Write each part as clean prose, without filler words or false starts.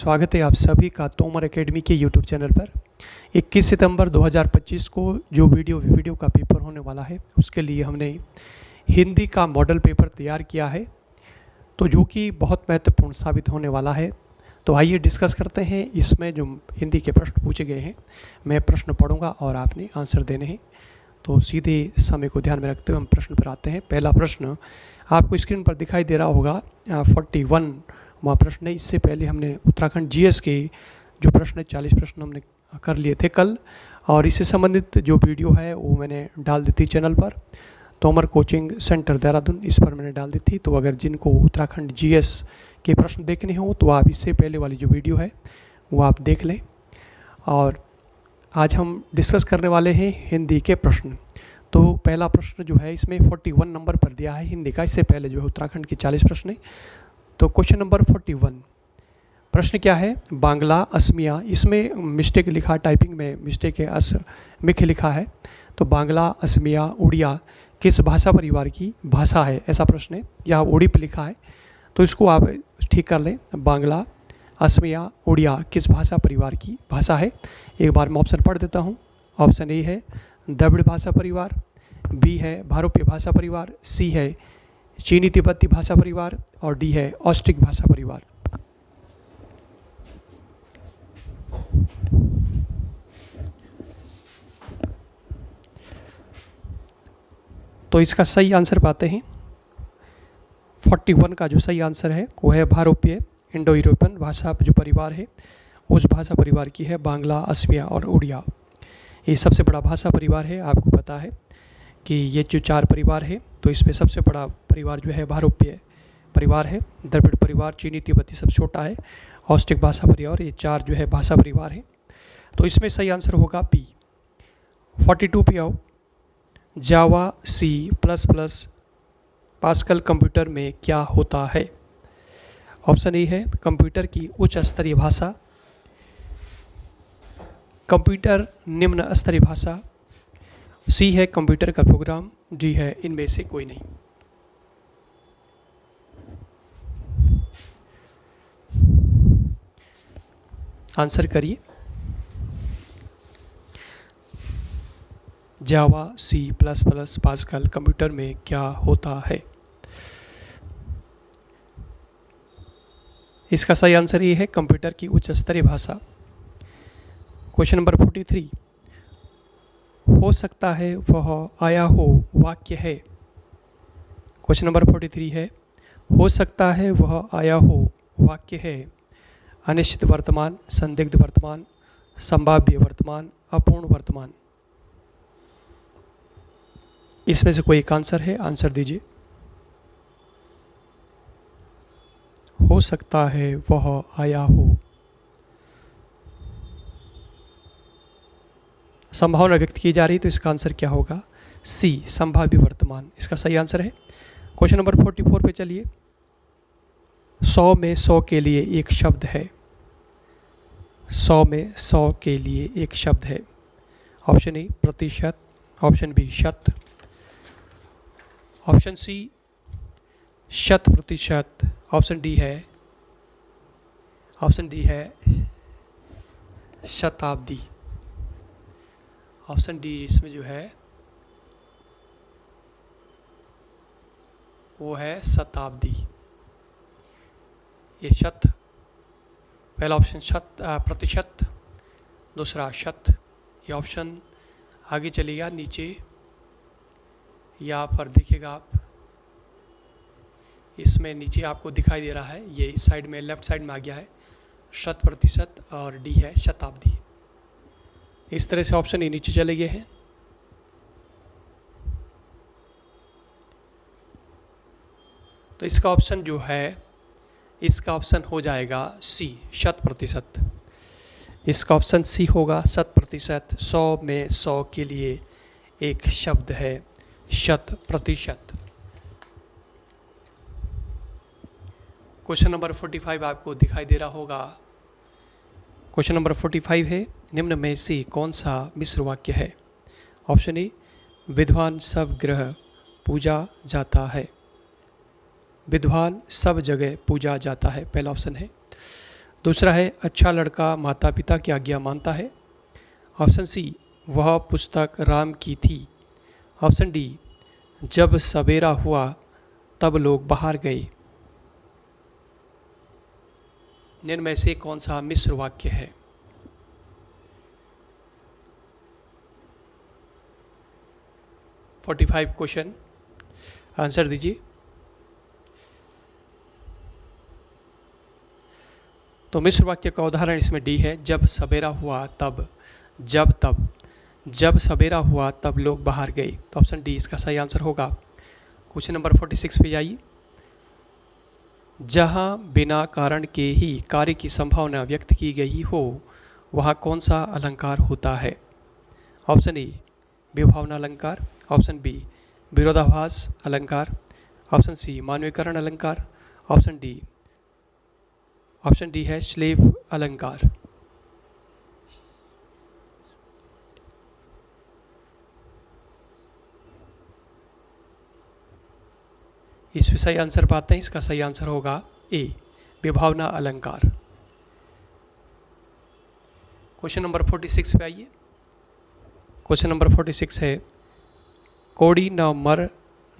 स्वागत है आप सभी का तोमर एकेडमी के यूट्यूब चैनल पर। 21 सितंबर 2025 को जो वीडियो का पेपर होने वाला है उसके लिए हमने हिंदी का मॉडल पेपर तैयार किया है, तो जो कि बहुत महत्वपूर्ण साबित होने वाला है। तो आइए डिस्कस करते हैं। इसमें जो हिंदी के प्रश्न पूछे गए हैं, मैं प्रश्न पढ़ूंगा और आपने आंसर देने हैं। तो सीधे समय को ध्यान में रखते हुए हम प्रश्न पर आते हैं। पहला प्रश्न आपको स्क्रीन पर दिखाई दे रहा होगा, 41वां प्रश्न है। इससे पहले हमने उत्तराखंड जीएस के जो प्रश्न 40 प्रश्न हमने कर लिए थे कल, और इससे संबंधित जो वीडियो है वो मैंने डाल दी थी चैनल पर, तोमर कोचिंग सेंटर देहरादून, इस पर मैंने डाल दी थी। तो अगर जिनको उत्तराखंड जीएस के प्रश्न देखने हो तो आप इससे पहले वाली जो वीडियो है वो आप देख लें। और आज हम डिस्कस करने वाले हैं हिंदी के प्रश्न। तो पहला प्रश्न जो है इसमें 41 नंबर पर दिया है हिंदी का। इससे पहले जो है उत्तराखंड के 40 प्रश्न है। तो क्वेश्चन नंबर 41, प्रश्न क्या है? बांग्ला असमिया, इसमें मिस्टेक लिखा, टाइपिंग में मिस्टेक है, असमिक लिखा है। तो बांग्ला असमिया उड़िया किस भाषा परिवार की भाषा है, ऐसा प्रश्न है। यहाँ उड़ी पे लिखा है, तो इसको आप ठीक कर लें। बांग्ला असमिया उड़िया किस भाषा परिवार की भाषा है? एक बार मैं ऑप्शन पढ़ देता हूँ। ऑप्शन ए है द्रविड़ भाषा परिवार, बी है भारोपीय भाषा परिवार, सी है चीनी तिब्बती भाषा परिवार, और डी है ऑस्ट्रिक भाषा परिवार। तो इसका सही आंसर पाते हैं। 41 का जो सही आंसर है वो है भारोपीय इंडो यूरोपियन भाषा जो परिवार है, उस भाषा परिवार की है बांग्ला असमिया और उड़िया। ये सबसे बड़ा भाषा परिवार है। आपको पता है कि ये जो 4 परिवार है, तो इसमें सबसे बड़ा परिवार जो है भारोपीय परिवार है। द्रविड़ परिवार, चीनी तिब्बती सब छोटा है, ऑस्ट्रिक भाषा परिवार, ये 4 जो है भाषा परिवार है। तो इसमें सही आंसर होगा बी। 42 पे आओ। Java C plus plus Pascal computer में क्या होता है? ऑप्शन ए है कंप्यूटर की उच्च स्तरीय भाषा, कंप्यूटर निम्न स्तरीय भाषा, सी है कंप्यूटर का प्रोग्राम, डी है इनमें से कोई नहीं। आंसर करिए। Java C plus plus Pascal computer में क्या होता है? इसका सही आंसर ये है कंप्यूटर की उच्च स्तरीय भाषा। क्वेश्चन नंबर 43, हो सकता है वह आया हो वाक्य है। क्वेश्चन नंबर 43 है, हो सकता है वह आया हो वाक्य है। अनिश्चित वर्तमान, संदिग्ध वर्तमान, संभाव्य वर्तमान, अपूर्ण वर्तमान। इसमें से कोई एक आंसर है, आंसर दीजिए। हो सकता है वह आया हो, संभावना व्यक्त की जा रही, तो इसका आंसर क्या होगा? सी, संभाव्य वर्तमान, इसका सही आंसर है। क्वेश्चन नंबर 44 पे चलिए। 100 में 100 के लिए एक शब्द है। 100 में 100 के लिए एक शब्द है। ऑप्शन ए प्रतिशत, ऑप्शन बी शत, ऑप्शन सी शत प्रतिशत, ऑप्शन डी है शताब्दी। ऑप्शन डी इसमें जो है वो है शताब्दी। ये शत, पहला ऑप्शन शत प्रतिशत, दूसरा शत। ये ऑप्शन आगे चलेगा नीचे, यहाँ पर देखिएगा आप, इसमें नीचे आपको दिखाई दे रहा है, ये इस साइड में लेफ्ट साइड में आ गया है शत प्रतिशत, और डी है शताब्दी। इस तरह से ऑप्शन ये नीचे चले गए हैं। तो इसका ऑप्शन जो है, इसका ऑप्शन हो जाएगा सी, शत प्रतिशत। इसका ऑप्शन सी होगा शत प्रतिशत। 100 में 100 के लिए एक शब्द है, शत प्रतिशत। क्वेश्चन नंबर 45 आपको दिखाई दे रहा होगा। क्वेश्चन नंबर 45 है, निम्न में से कौन सा मिश्र वाक्य है? ऑप्शन ए विद्वान सब ग्रह पूजा जाता है। विद्वान सब जगह पूजा जाता है, पहला ऑप्शन है। दूसरा है अच्छा लड़का माता पिता की आज्ञा मानता है। ऑप्शन सी वह पुस्तक राम की थी। ऑप्शन डी जब सवेरा हुआ तब लोग बाहर गए। निम्न में से कौन सा मिश्र वाक्य है? फोर्टी 45 क्वेश्चन, आंसर दीजिए। तो मिश्र वाक्य का उदाहरण इसमें डी है, जब सवेरा हुआ तब, जब तब, जब सवेरा हुआ तब लोग बाहर गए। तो ऑप्शन डी इसका सही आंसर होगा। क्वेश्चन नंबर 46 पे जाइए। जहाँ बिना कारण के ही कार्य की संभावना व्यक्त की गई हो वहाँ कौन सा अलंकार होता है? ऑप्शन ए विभावना अलंकार, ऑप्शन बी विरोधाभास अलंकार, ऑप्शन सी मानवीकरण अलंकार, ऑप्शन डी है श्लेष अलंकार। इस सही आंसर पाते हैं, इसका सही आंसर होगा ए विभावना अलंकार। क्वेश्चन नंबर 46 पे आइए। क्वेश्चन नंबर 46 है, कोड़ी न मर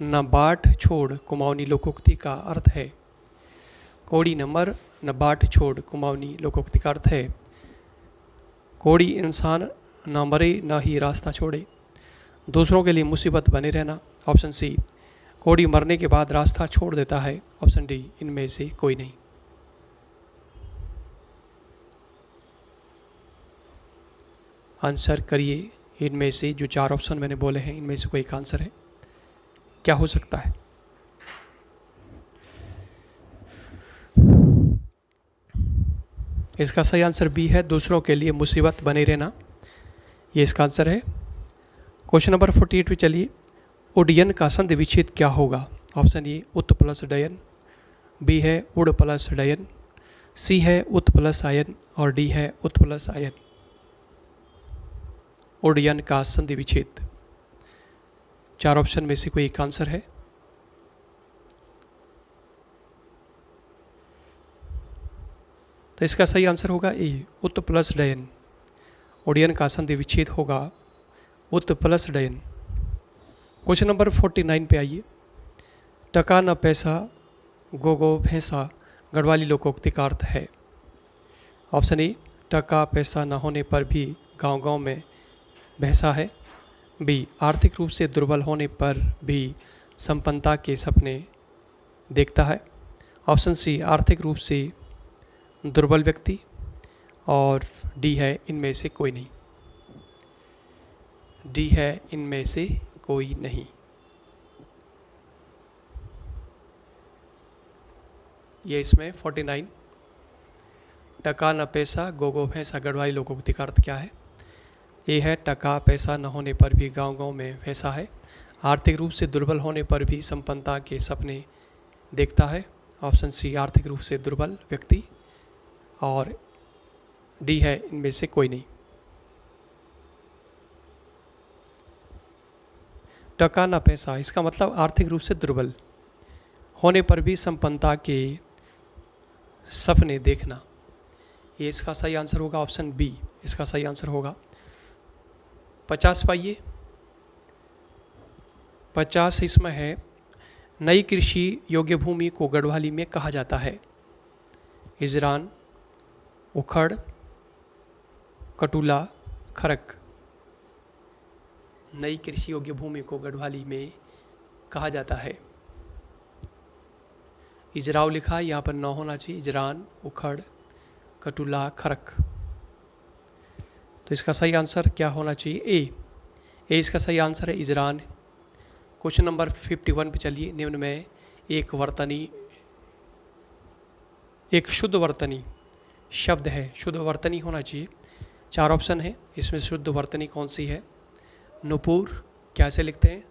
न बाट छोड़ कुमाऊनी लोकोक्ति का अर्थ है। कोड़ी न मर न बाट छोड़ कुमाऊनी लोकोक्ति का अर्थ है, कोड़ी इंसान न मरे न ही रास्ता छोड़े, दूसरों के लिए मुसीबत बने रहना। ऑप्शन सी कोड़ी मरने के बाद रास्ता छोड़ देता है, ऑप्शन डी इनमें से कोई नहीं। आंसर करिए, इनमें से जो 4 ऑप्शन मैंने बोले हैं इनमें से कोई एक आंसर है, क्या हो सकता है? इसका सही आंसर बी है, दूसरों के लिए मुसीबत बने रहना, ये इसका आंसर है। क्वेश्चन नंबर 48 पे चलिए। उड्डयन का संधि विच्छेद क्या होगा? ऑप्शन ए उत प्लस डयन, बी है उड़ प्लस डयन, सी है उत प्लस आयन और डी है उत प्लस आयन। उड्डयन का संधि विच्छेद, 4 ऑप्शन में से कोई एक आंसर है। तो इसका सही आंसर होगा ए उत प्लस डयन। उड्डयन का संधि विच्छेद होगा उत प्लस डयन। क्वेश्चन नंबर 49 पे आइए। टका न पैसा गो गो भैंसा गढ़वाली लोकोक्ति का अर्थ है। ऑप्शन ए टका पैसा न होने पर भी गांव गांव में भैंसा है, बी आर्थिक रूप से दुर्बल होने पर भी संपन्नता के सपने देखता है, ऑप्शन सी आर्थिक रूप से दुर्बल व्यक्ति, और डी है इनमें से कोई नहीं। डी है इनमें से कोई नहीं। ये इसमें 49 टका न पैसा गो गो भैंसा गढ़वाली लोकोक्ति का अर्थ क्या है? ये है टका पैसा न होने पर भी गांव गांव में भैंसा है, आर्थिक रूप से दुर्बल होने पर भी संपन्नता के सपने देखता है, ऑप्शन सी आर्थिक रूप से दुर्बल व्यक्ति, और डी है इनमें से कोई नहीं। टका न पैसा, इसका मतलब आर्थिक रूप से दुर्बल होने पर भी संपन्नता के सपने देखना, ये इसका सही आंसर होगा। ऑप्शन बी इसका सही आंसर होगा। 50 पाइए। 50 इसमें है, नई कृषि योग्य भूमि को गढ़वाली में कहा जाता है। इजरान, उखड़, कटुला, खरक। नई कृषि योग्य भूमि को गढ़वाली में कहा जाता है। इजराव लिखा है, यहाँ पर न होना चाहिए। इजरान, उखड़, कटुला, खरक। तो इसका सही आंसर क्या होना चाहिए? ए इसका सही आंसर है इजरान। क्वेश्चन नंबर 51 पे चलिए। निम्न में एक शुद्ध वर्तनी शब्द है, शुद्ध वर्तनी होना चाहिए। 4 ऑप्शन है, इसमें शुद्ध वर्तनी कौन सी है? नुपुर, कैसे लिखते हैं?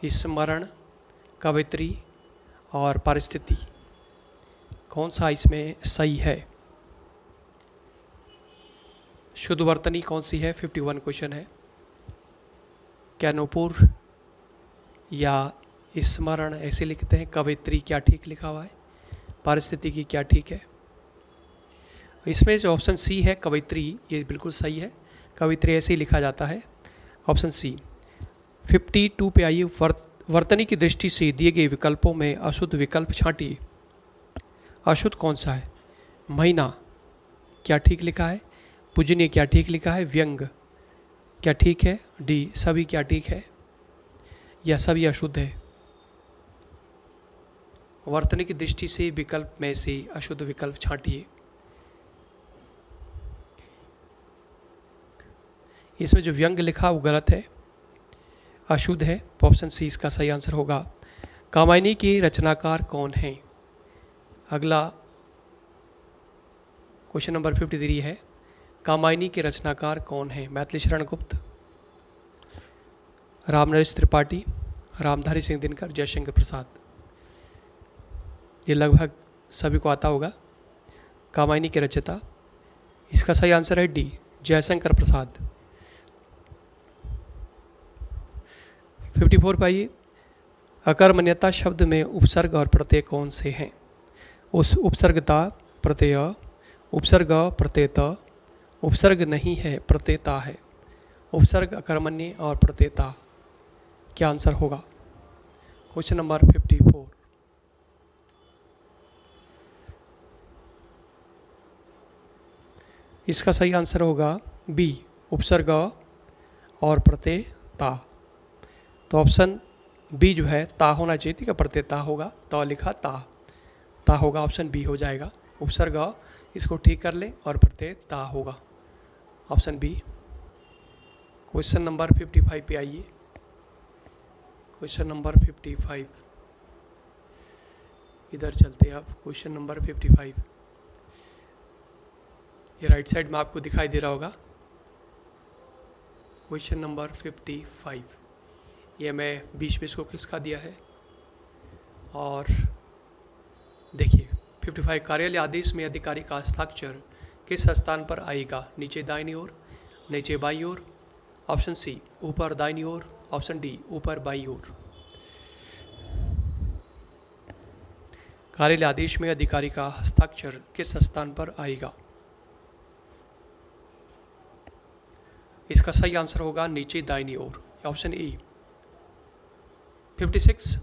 स्मरण, कवित्री और परिस्थिति। कौन सा इसमें सही है? शुद्ध वर्तनी कौन सी है? 51 क्वेश्चन है। क्या नुपुर या स्मरण ऐसे लिखते हैं? कवित्री क्या ठीक लिखा हुआ है? परिस्थिति की क्या ठीक है? इसमें जो ऑप्शन सी है कवयित्री, ये बिल्कुल सही है, कवयित्री ऐसे ही लिखा जाता है, ऑप्शन सी। 52 पे आइए, वर्तनी की दृष्टि से दिए गए विकल्पों में अशुद्ध विकल्प छांटिए। अशुद्ध कौन सा है? महीना, क्या ठीक लिखा है? पूजनीय, क्या ठीक लिखा है? व्यंग, क्या ठीक है? डी, सभी, क्या ठीक है? या सभी अशुद्ध है? वर्तनी की दृष्टि से विकल्प में से अशुद्ध विकल्प छांटिए। इसमें जो व्यंग लिखा वो गलत है, अशुद्ध है, तो ऑप्शन सी इसका सही आंसर होगा। कामायनी के रचनाकार कौन हैं? अगला क्वेश्चन नंबर 53 है, कामायनी के रचनाकार कौन हैं? मैथिली शरण गुप्त, रामनरेश त्रिपाठी, रामधारी सिंह दिनकर, जयशंकर प्रसाद। ये लगभग सभी को आता होगा, कामायनी के रचयिता। इसका सही आंसर है डी, जयशंकर प्रसाद। 54 पाइए, अकर्मण्यता शब्द में उपसर्ग और प्रत्यय कौन से हैं? उस उपसर्गता, प्रत्यय, उपसर्ग प्रत्ययत, उपसर्ग नहीं है प्रत्ययता है। उपसर्ग, अकर्मण्य और प्रत्ययता, क्या आंसर होगा? Question number 54। इसका सही आंसर होगा बी, उपसर्ग और प्रत्ययता। तो ऑप्शन बी जो है ता होना चाहिए थी, क्या प्रत्ययता होगा? तो लिखा ता होगा, ऑप्शन बी हो जाएगा। उपसर्ग इसको ठीक कर ले और प्रत्ययता होगा, ऑप्शन बी। क्वेश्चन नंबर 55 पे आइए, क्वेश्चन नंबर 55, इधर चलते हैं आप। क्वेश्चन नंबर 55 ये राइट साइड में आपको दिखाई दे रहा होगा। क्वेश्चन नंबर 55 ये मैं बीच में इसको किसका दिया है, और देखिए 55 कार्यालय आदेश में अधिकारी का हस्ताक्षर किस स्थान पर आएगा? नीचे दाहिनी ओर, नीचे बाईं ओर, ऑप्शन सी ऊपर दाहिनी ओर, ऑप्शन डी ऊपर बाईं ओर। कार्यालय आदेश में अधिकारी का हस्ताक्षर किस स्थान पर आएगा? इसका सही आंसर होगा नीचे दाहिनी ओर, ऑप्शन ए। 56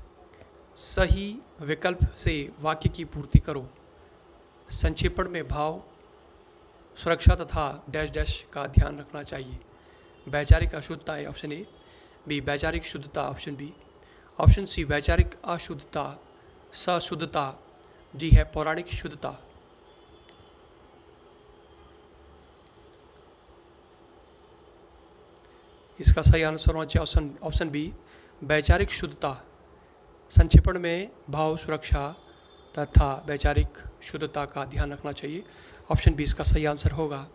सही विकल्प से वाक्य की पूर्ति करो। संक्षेपण में भाव, सुरक्षा तथा डैश डैश का ध्यान रखना चाहिए। वैचारिक अशुद्धता है, ऑप्शन ए। बी वैचारिक शुद्धता, ऑप्शन बी। ऑप्शन सी वैचारिक अशुद्धता, सशुद्धता। डी है पौराणिक शुद्धता। इसका सही आंसर होना चाहिए ऑप्शन बी, वैचारिक शुद्धता। संक्षेपण में भाव, सुरक्षा तथा वैचारिक शुद्धता का ध्यान रखना चाहिए, ऑप्शन बी इसका सही आंसर होगा।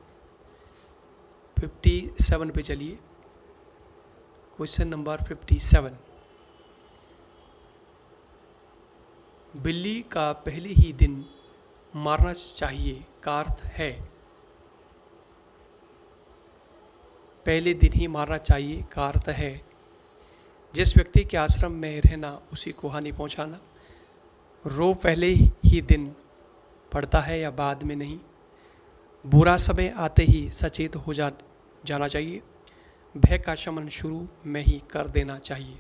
57 पे चलिए, क्वेश्चन नंबर 57। बिल्ली का पहले ही दिन मारना चाहिए का अर्थ है? पहले दिन ही मारना चाहिए का अर्थ है जिस व्यक्ति के आश्रम में रहना उसी को हानि पहुंचाना। रो पहले ही दिन पड़ता है या बाद में नहीं। बुरा समय आते ही सचेत हो जाना चाहिए। भय का शमन शुरू में ही कर देना चाहिए।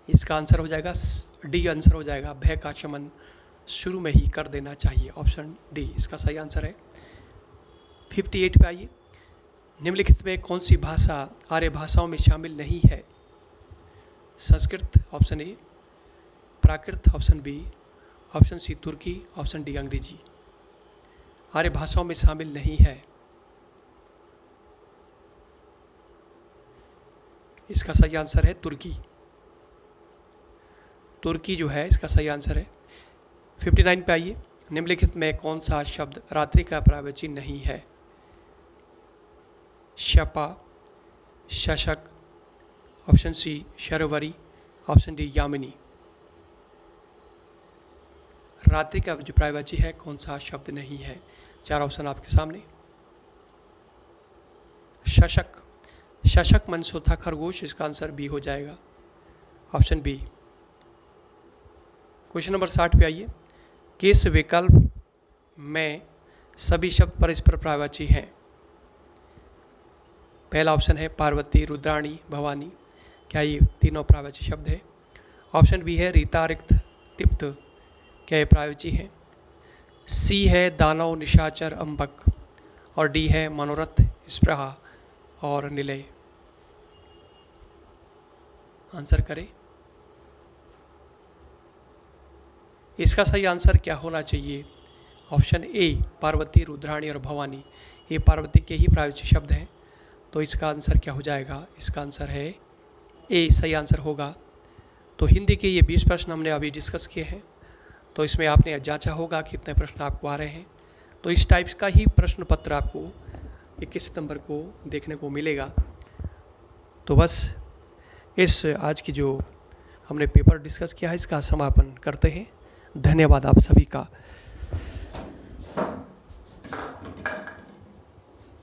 इसका आंसर हो जाएगा डी, आंसर हो जाएगा भय का शमन शुरू में ही कर देना चाहिए, ऑप्शन डी इसका सही आंसर है। 58 पे आइए, निम्नलिखित में कौन सी भाषा आर्य भाषाओं में शामिल नहीं है? Sanskrit, option A. Prakrit, option B. Option C तुर्की, ऑप्शन डी अंग्रेजी। आर्य भाषाओं में शामिल नहीं है, इसका सही आंसर है तुर्की। तुर्की जो है इसका सही आंसर है। 59 पे आइए, निम्नलिखित में कौन सा शब्द रात्रि का पर्यायवाची नहीं है? शपा, शशक, ऑप्शन सी शर्वरी, ऑप्शन डी यामिनी। रात्रि का जो पर्यायवाची है कौन सा शब्द नहीं है? चार ऑप्शन आपके सामने। शशक, शशक मनसोथा खरगोश, इसका आंसर बी हो जाएगा, ऑप्शन बी। क्वेश्चन नंबर 60 पे आइए। किस विकल्प में सभी शब्द परस्पर पर्यायवाची हैं? पहला ऑप्शन है पार्वती, रुद्राणी, भवानी। क्या ये तीनों पर्यायवाची शब्द है? ऑप्शन बी है रीता, रिक्त, तिप्त। क्या ये पर्यायवाची है? सी है दानव, निशाचर, अंबक। और डी है मनोरथ, स्पृहा और निलय। आंसर करें। इसका सही आंसर क्या होना चाहिए? ऑप्शन ए पार्वती, रुद्राणी और भवानी, ये पार्वती के ही पर्यायवाची शब्द हैं। तो इसका आंसर क्या हो जाएगा? इसका आंसर है ए, सही आंसर होगा। तो हिंदी के ये 20 प्रश्न हमने अभी डिस्कस किए हैं। तो इसमें आपने जांचा होगा कितने प्रश्न आपको आ रहे हैं। तो इस टाइप का ही प्रश्न पत्र आपको 21 सितंबर को देखने को मिलेगा। तो बस इस आज की जो हमने पेपर डिस्कस किया है इसका समापन करते हैं। धन्यवाद आप सभी का।